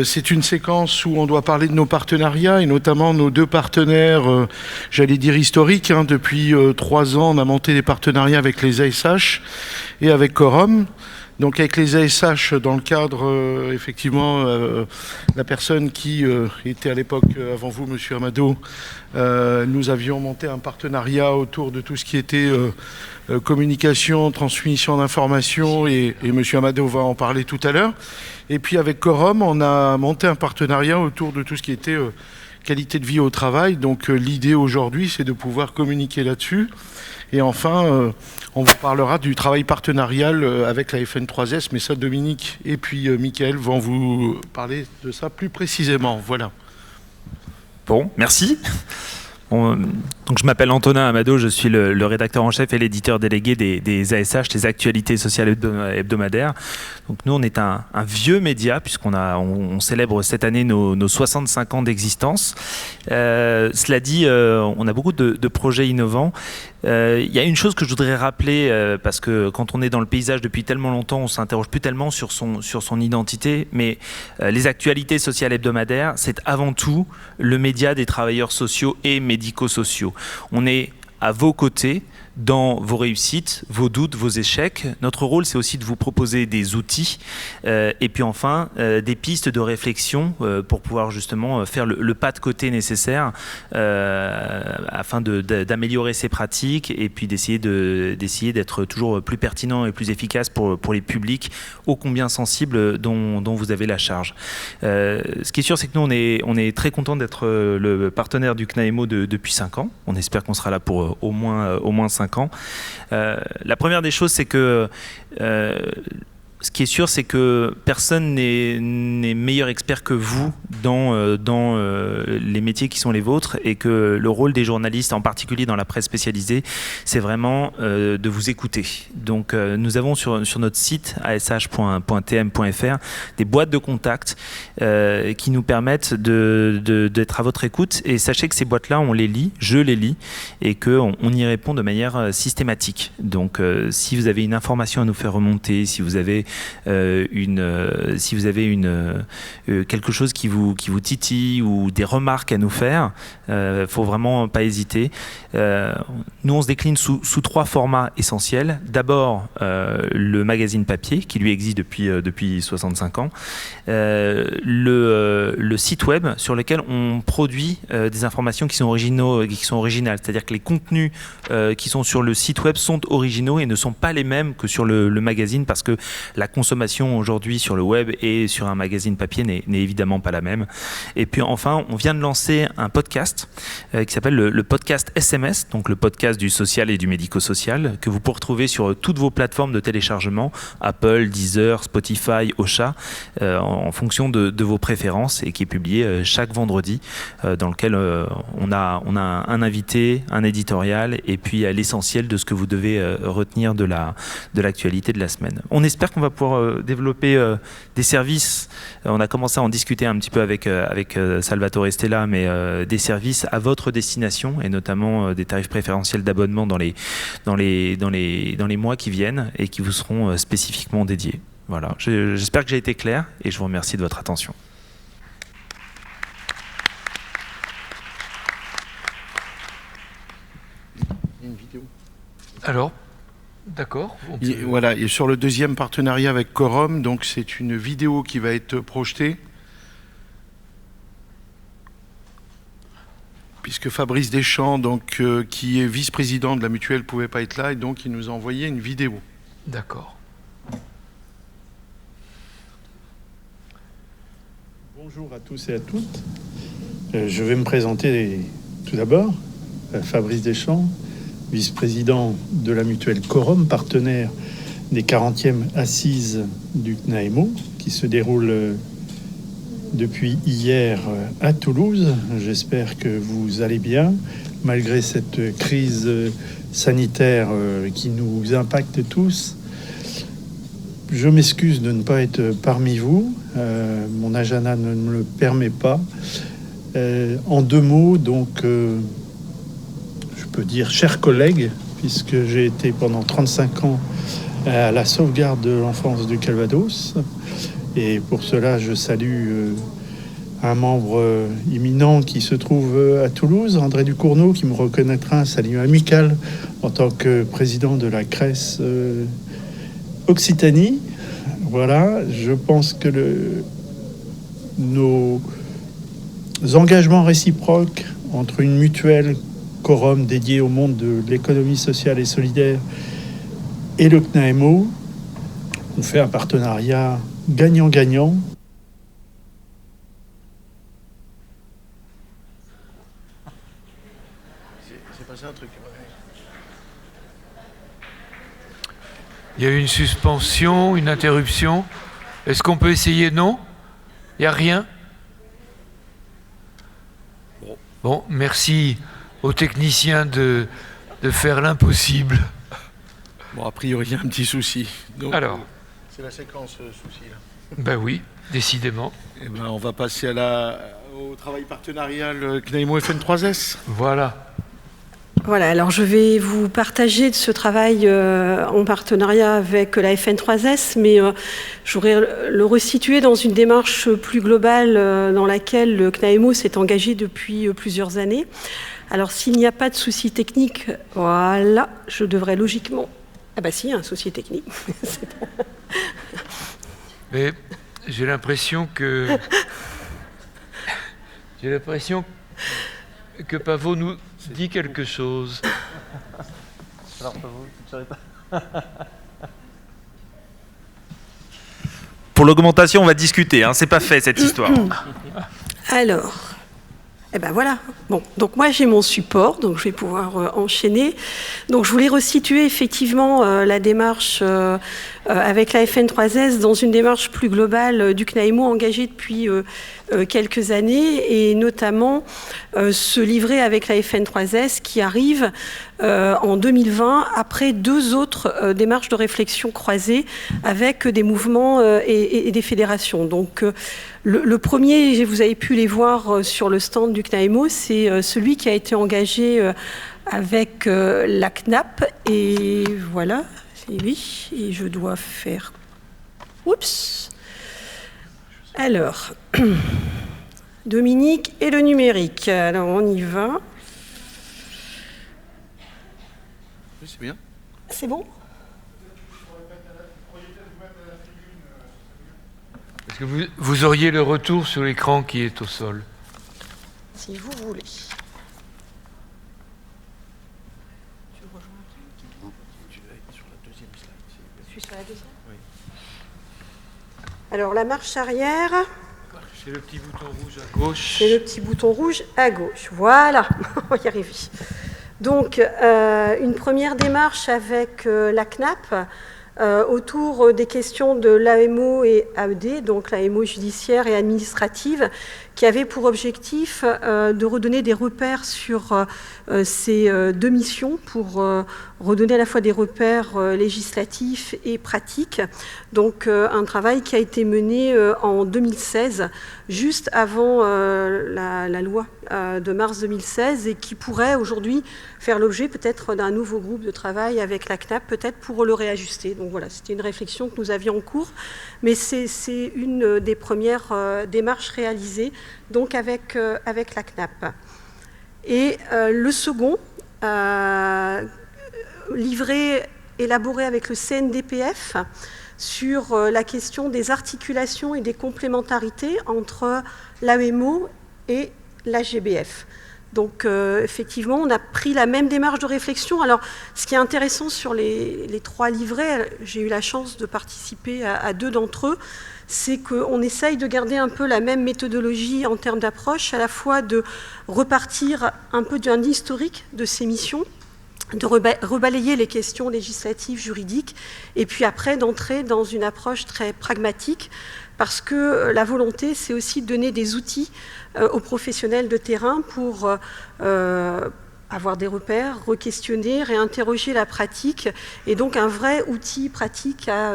C'est une séquence où on doit parler de nos partenariats et notamment nos deux partenaires, j'allais dire historiques. Depuis 3 ans, on a monté des partenariats avec les ASH et avec Corum. Donc avec les ASH, dans le cadre, effectivement, la personne qui était à l'époque avant vous, Monsieur Amado, nous avions monté un partenariat autour de tout ce qui était communication, transmission d'informations, et Monsieur Amado va en parler tout à l'heure. Et puis avec Corum, on a monté un partenariat autour de tout ce qui était qualité de vie au travail. Donc l'idée aujourd'hui, c'est de pouvoir communiquer là-dessus. Et enfin, on vous parlera du travail partenarial avec la FN3S, mais ça, Dominique et puis Mickaël vont vous parler de ça plus précisément. Voilà. Bon, merci. Donc je m'appelle Antonin Amado, je suis le rédacteur en chef et l'éditeur délégué des ASH, des actualités sociales hebdomadaires. Donc nous, on est un vieux média puisqu'on célèbre cette année nos 65 ans d'existence. Cela dit, on a beaucoup de projets innovants. Il y a une chose que je voudrais rappeler, parce que quand on est dans le paysage depuis tellement longtemps, on ne s'interroge plus tellement sur son identité, mais les actualités sociales hebdomadaires, c'est avant tout le média des travailleurs sociaux et médico-sociaux. On est à vos côtés dans vos réussites, vos doutes, vos échecs. Notre rôle, c'est aussi de vous proposer des outils et puis enfin des pistes de réflexion pour pouvoir justement faire le pas de côté nécessaire afin d'améliorer ces pratiques et puis d'essayer d'être toujours plus pertinent et plus efficace pour les publics ô combien sensibles dont vous avez la charge. Ce qui est sûr, c'est que nous, on est très content d'être le partenaire du CNAEMO depuis 5 ans. On espère qu'on sera là pour au moins 5 ans. La première des choses, c'est que ce qui est sûr, c'est que personne n'est meilleur expert que vous dans les métiers qui sont les vôtres, et que le rôle des journalistes, en particulier dans la presse spécialisée, c'est vraiment de vous écouter. Donc nous avons sur notre site ash.tm.fr des boîtes de contact qui nous permettent d'être à votre écoute, et sachez que ces boîtes-là, on les lit, je les lis, et qu'on y répond de manière systématique. Donc si vous avez une information à nous faire remonter, si vous avez quelque chose qui vous titille ou des remarques à nous faire, faut vraiment pas hésiter. Nous, on se décline sous 3 formats essentiels. D'abord, le magazine papier qui lui existe depuis 65 ans, le site web sur lequel on produit des informations qui sont originales, c'est-à-dire que les contenus qui sont sur le site web sont originaux et ne sont pas les mêmes que sur le magazine, parce que la consommation aujourd'hui sur le web et sur un magazine papier n'est évidemment pas la même. Et puis enfin, on vient de lancer un podcast qui s'appelle le podcast SMS, donc le podcast du social et du médico-social, que vous pourrez retrouver sur toutes vos plateformes de téléchargement, Apple, Deezer, Spotify, Ocha, en fonction de vos préférences, et qui est publié chaque vendredi, dans lequel on a un invité, un éditorial, et puis l'essentiel de ce que vous devez retenir de l'actualité de la semaine. On espère qu'on va pouvoir développer des services. On a commencé à en discuter un petit peu avec Salvatore Stella, mais des services à votre destination, et notamment des tarifs préférentiels d'abonnement dans les mois qui viennent, et qui vous seront spécifiquement dédiés. Voilà. J'espère que j'ai été clair, et je vous remercie de votre attention. Une vidéo. Alors, d'accord. Voilà, et sur le deuxième partenariat avec Corum, donc c'est une vidéo qui va être projetée, puisque Fabrice Deschamps, donc, qui est vice-président de la mutuelle, ne pouvait pas être là, et donc il nous a envoyé une vidéo. D'accord. Bonjour à tous et à toutes. Je vais me présenter tout d'abord. Fabrice Deschamps, vice-président de la mutuelle Corum, partenaire des 40e assises du CNAEMO, qui se déroulent depuis hier à Toulouse. J'espère que vous allez bien, malgré cette crise sanitaire qui nous impacte tous. Je m'excuse de ne pas être parmi vous. Mon agenda ne me le permet pas. En 2 mots, donc, je peux dire chers collègues, puisque j'ai été pendant 35 ans à la sauvegarde de l'enfance du Calvados. Et pour cela, je salue un membre imminent qui se trouve à Toulouse, André Ducournau, qui me reconnaîtra un salut amical en tant que président de la CRES Occitanie. Voilà, je pense que nos engagements réciproques entre une mutuelle Corom dédiée au monde de l'économie sociale et solidaire et le CNAEMO ont fait un partenariat gagnant-gagnant. C'est passé un truc. Il y a eu une suspension, une interruption. Est-ce qu'on peut essayer? Non? Il n'y a rien? Bon, merci aux techniciens de faire l'impossible. Bon, a priori, il y a un petit souci. Donc, Alors, c'est la séquence souci, là. ben oui, décidément. Eh ben, on va passer au travail partenarial CNAEMO FN3S. Voilà. Voilà, alors je vais vous partager de ce travail en partenariat avec la FN3S, mais je voudrais le resituer dans une démarche plus globale dans laquelle le CNAEMO s'est engagé depuis plusieurs années. Alors s'il n'y a pas de souci technique, voilà, je devrais logiquement... Ah bah si, il y a un souci technique. Mais j'ai l'impression que... Pavot nous dit quelque chose. Alors Pavot, tu ne pas. Pour l'augmentation, on va discuter, hein. C'est pas fait cette histoire. Alors, eh ben voilà. Bon, donc moi j'ai mon support, donc je vais pouvoir enchaîner. Donc je voulais resituer effectivement la démarche avec la FN3S dans une démarche plus globale du CNAEMO engagée depuis quelques années et notamment se livrer avec la FN3S qui arrive en 2020 après 2 autres démarches de réflexion croisées avec des mouvements et des fédérations. Donc le premier, vous avez pu les voir sur le stand du CNAEMO, c'est celui qui a été engagé avec la CNAP et voilà, c'est lui, et je dois faire... Oups. Alors, Dominique et le numérique. Alors, on y va. Oui, c'est bien. C'est bon? Est-ce que vous auriez le retour sur l'écran qui est au sol? Si vous voulez. Je suis sur la deuxième? Oui. Alors, la marche arrière... C'est le petit bouton rouge à gauche. C'est le petit bouton rouge à gauche. Voilà, on va y arriver. Donc, une première démarche avec la CNAP autour des questions de l'AMO et AED, donc l'AMO judiciaire et administrative, qui avait pour objectif de redonner des repères sur ces 2 missions pour redonner à la fois des repères législatifs et pratiques. Donc un travail qui a été mené en 2016, juste avant la loi de mars 2016 et qui pourrait aujourd'hui faire l'objet peut-être d'un nouveau groupe de travail avec la CNAP, peut-être pour le réajuster. Donc voilà, c'était une réflexion que nous avions en cours, mais c'est une des premières démarches réalisées donc avec la CNAP. Et le second, élaboré avec le CNDPF sur la question des articulations et des complémentarités entre l'AMO et la GBF. Donc effectivement, on a pris la même démarche de réflexion. Alors, ce qui est intéressant sur les 3 livrets, j'ai eu la chance de participer à 2 d'entre eux, c'est qu'on essaye de garder un peu la même méthodologie en termes d'approche, à la fois de repartir un peu d'un historique de ces missions, de rebalayer les questions législatives, juridiques, et puis après d'entrer dans une approche très pragmatique, parce que la volonté, c'est aussi de donner des outils aux professionnels de terrain pour avoir des repères, re-questionner, réinterroger la pratique, et donc un vrai outil pratique à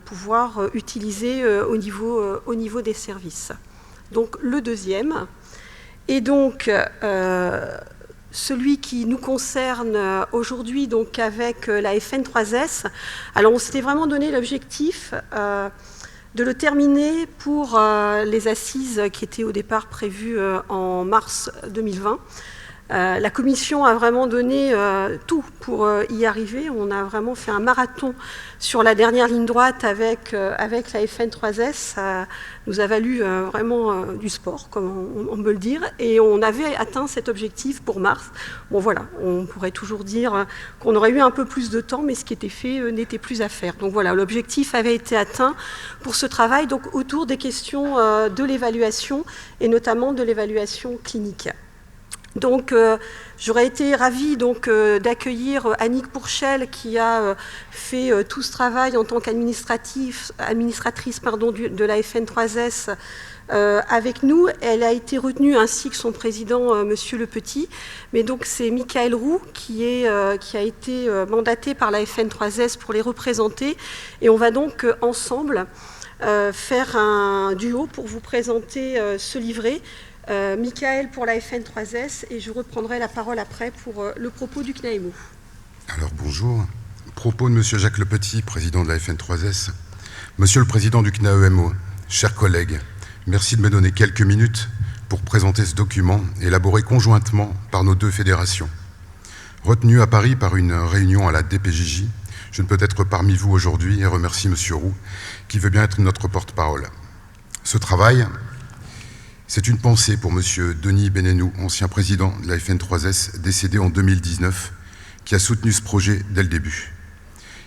pouvoir utiliser au niveau des services. Donc le deuxième, et donc celui qui nous concerne aujourd'hui, donc avec la FN3S. Alors on s'était vraiment donné l'objectif de le terminer pour les assises qui étaient au départ prévues en mars 2020. La commission a vraiment donné tout pour y arriver. On a vraiment fait un marathon sur la dernière ligne droite avec la FN3S. Ça nous a valu vraiment du sport, comme on peut le dire. Et on avait atteint cet objectif pour mars. Bon voilà, on pourrait toujours dire qu'on aurait eu un peu plus de temps, mais ce qui était fait n'était plus à faire. Donc voilà, l'objectif avait été atteint pour ce travail, donc autour des questions de l'évaluation, et notamment de l'évaluation clinique. Donc, j'aurais été ravie d'accueillir Annick Pourchel qui a fait tout ce travail en tant qu'administratrice de la FN3S avec nous. Elle a été retenue ainsi que son président, Monsieur Le Petit. Mais donc, c'est Michael Roux qui a été mandaté par la FN3S pour les représenter. Et on va donc ensemble faire un duo pour vous présenter ce livret. Michael pour la FN3S, et je reprendrai la parole après pour le propos du CNAEMO. Alors bonjour. Propos de M. Jacques Le Petit, président de la FN3S. Monsieur le président du CNAEMO, chers collègues, merci de me donner quelques minutes pour présenter ce document élaboré conjointement par nos deux fédérations. Retenu à Paris par une réunion à la DPJJ, je ne peux être parmi vous aujourd'hui et remercie M. Roux qui veut bien être notre porte-parole. Ce travail, c'est une pensée pour M. Denis Bénénou, ancien président de la FN3S, décédé en 2019, qui a soutenu ce projet dès le début.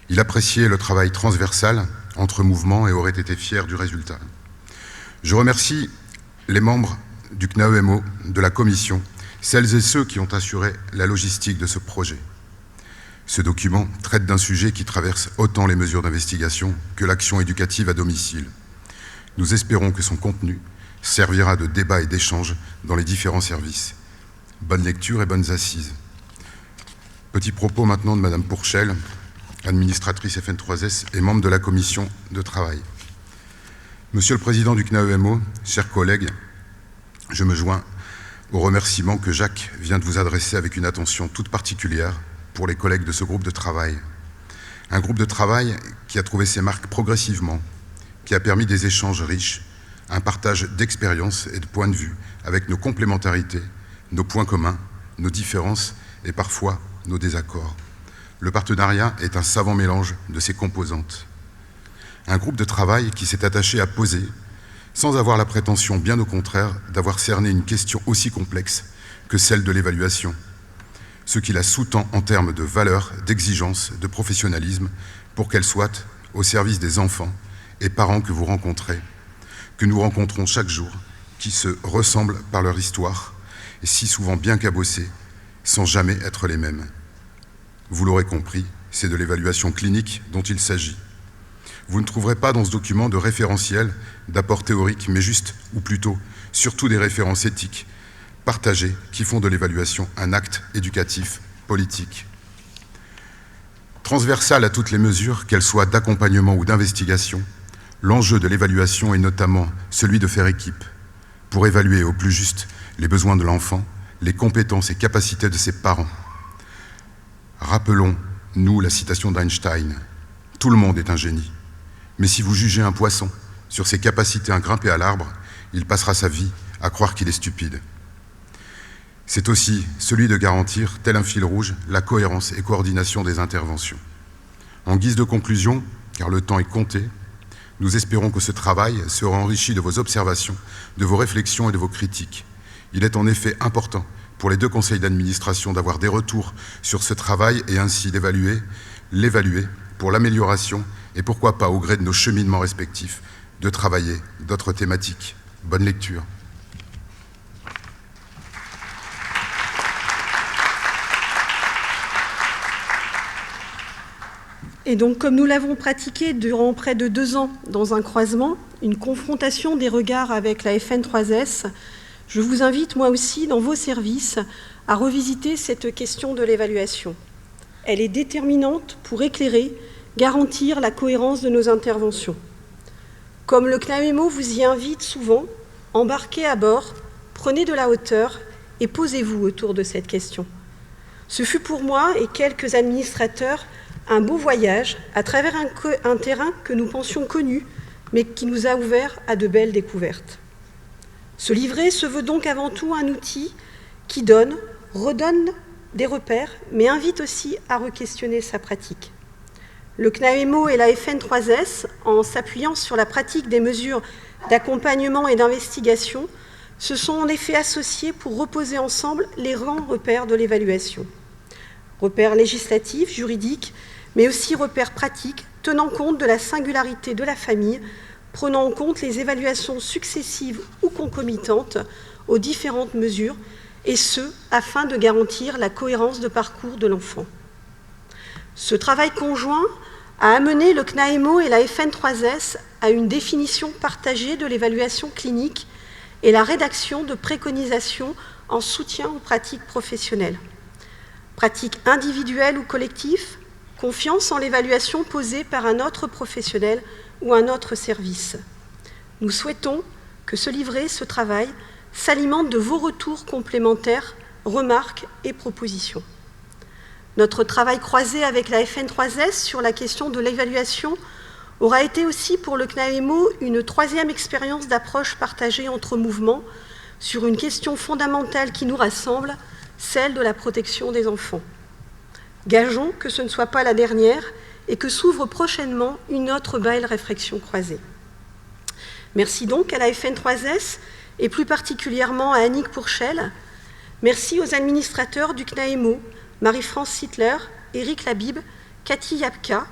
Il appréciait le travail transversal entre mouvements et aurait été fier du résultat. Je remercie les membres du CNAEMO, de la commission, celles et ceux qui ont assuré la logistique de ce projet. Ce document traite d'un sujet qui traverse autant les mesures d'investigation que l'action éducative à domicile. Nous espérons que son contenu servira de débat et d'échange dans les différents services. Bonne lecture et bonnes assises. Petit propos maintenant de Madame Pourchel, administratrice FN3S et membre de la commission de travail. Monsieur le président du CNAEMO, chers collègues, je me joins aux remerciements que Jacques vient de vous adresser avec une attention toute particulière pour les collègues de ce groupe de travail. Un groupe de travail qui a trouvé ses marques progressivement, qui a permis des échanges riches, un partage d'expériences et de points de vue avec nos complémentarités, nos points communs, nos différences et parfois nos désaccords. Le partenariat est un savant mélange de ses composantes. Un groupe de travail qui s'est attaché à poser, sans avoir la prétention, bien au contraire, d'avoir cerné une question aussi complexe que celle de l'évaluation, ce qui la sous-tend en termes de valeurs, d'exigence, de professionnalisme, pour qu'elle soit au service des enfants et parents que vous rencontrez, que nous rencontrons chaque jour, qui se ressemblent par leur histoire, et si souvent bien cabossés, sans jamais être les mêmes. Vous l'aurez compris, c'est de l'évaluation clinique dont il s'agit. Vous ne trouverez pas dans ce document de référentiel, d'apport théorique, mais juste, ou plutôt, surtout des références éthiques, partagées, qui font de l'évaluation un acte éducatif, politique. Transversale à toutes les mesures, qu'elles soient d'accompagnement ou d'investigation, l'enjeu de l'évaluation est notamment celui de faire équipe, pour évaluer au plus juste les besoins de l'enfant, les compétences et capacités de ses parents. Rappelons-nous la citation d'Einstein, « Tout le monde est un génie, mais si vous jugez un poisson sur ses capacités à grimper à l'arbre, il passera sa vie à croire qu'il est stupide. » C'est aussi celui de garantir, tel un fil rouge, la cohérence et coordination des interventions. En guise de conclusion, car le temps est compté, nous espérons que ce travail sera enrichi de vos observations, de vos réflexions et de vos critiques. Il est en effet important pour les deux conseils d'administration d'avoir des retours sur ce travail et ainsi l'évaluer pour l'amélioration et pourquoi pas, au gré de nos cheminements respectifs, de travailler d'autres thématiques. Bonne lecture. Et donc, comme nous l'avons pratiqué durant près de 2 ans dans un croisement, une confrontation des regards avec la FN3S, je vous invite moi aussi dans vos services à revisiter cette question de l'évaluation. Elle est déterminante pour éclairer, garantir la cohérence de nos interventions. Comme le CNAEMO vous y invite souvent, embarquez à bord, prenez de la hauteur et posez-vous autour de cette question. Ce fut pour moi et quelques administrateurs un beau voyage à travers un terrain que nous pensions connu, mais qui nous a ouvert à de belles découvertes. Ce livret se veut donc avant tout un outil qui donne, redonne des repères, mais invite aussi à re-questionner sa pratique. Le CNAEMO et la FN3S, en s'appuyant sur la pratique des mesures d'accompagnement et d'investigation, se sont en effet associés pour reposer ensemble les grands repères de l'évaluation. Repères législatifs, juridiques, mais aussi repères pratiques, tenant compte de la singularité de la famille, prenant en compte les évaluations successives ou concomitantes aux différentes mesures, et ce, afin de garantir la cohérence de parcours de l'enfant. Ce travail conjoint a amené le CNAEMO et la FN3S à une définition partagée de l'évaluation clinique et la rédaction de préconisations en soutien aux pratiques professionnelles. Pratiques individuelles ou collectives, confiance en l'évaluation posée par un autre professionnel ou un autre service. Nous souhaitons que ce livret, ce travail, s'alimente de vos retours complémentaires, remarques et propositions. Notre travail croisé avec la FN3S sur la question de l'évaluation aura été aussi pour le CNAEMO une troisième expérience d'approche partagée entre mouvements sur une question fondamentale qui nous rassemble, celle de la protection des enfants. Gageons que ce ne soit pas la dernière et que s'ouvre prochainement une autre belle réflexion croisée. Merci donc à la FN3S et plus particulièrement à Annick Pourchel. Merci aux administrateurs du CNAEMO, Marie-France Sittler, Éric Labib, Cathy Yapka.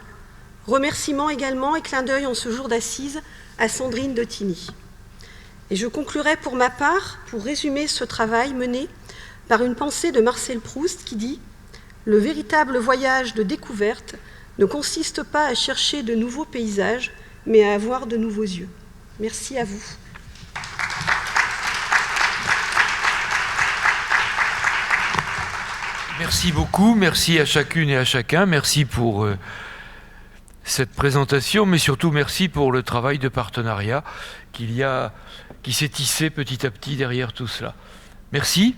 Remerciements également et clin d'œil en ce jour d'assises à Sandrine Dottini. Et je conclurai pour ma part, pour résumer ce travail mené, par une pensée de Marcel Proust qui dit « Le véritable voyage de découverte ne consiste pas à chercher de nouveaux paysages, mais à avoir de nouveaux yeux. » Merci à vous. Merci beaucoup, merci à chacune et à chacun, merci pour cette présentation, mais surtout merci pour le travail de partenariat qui s'est tissé petit à petit derrière tout cela. Merci.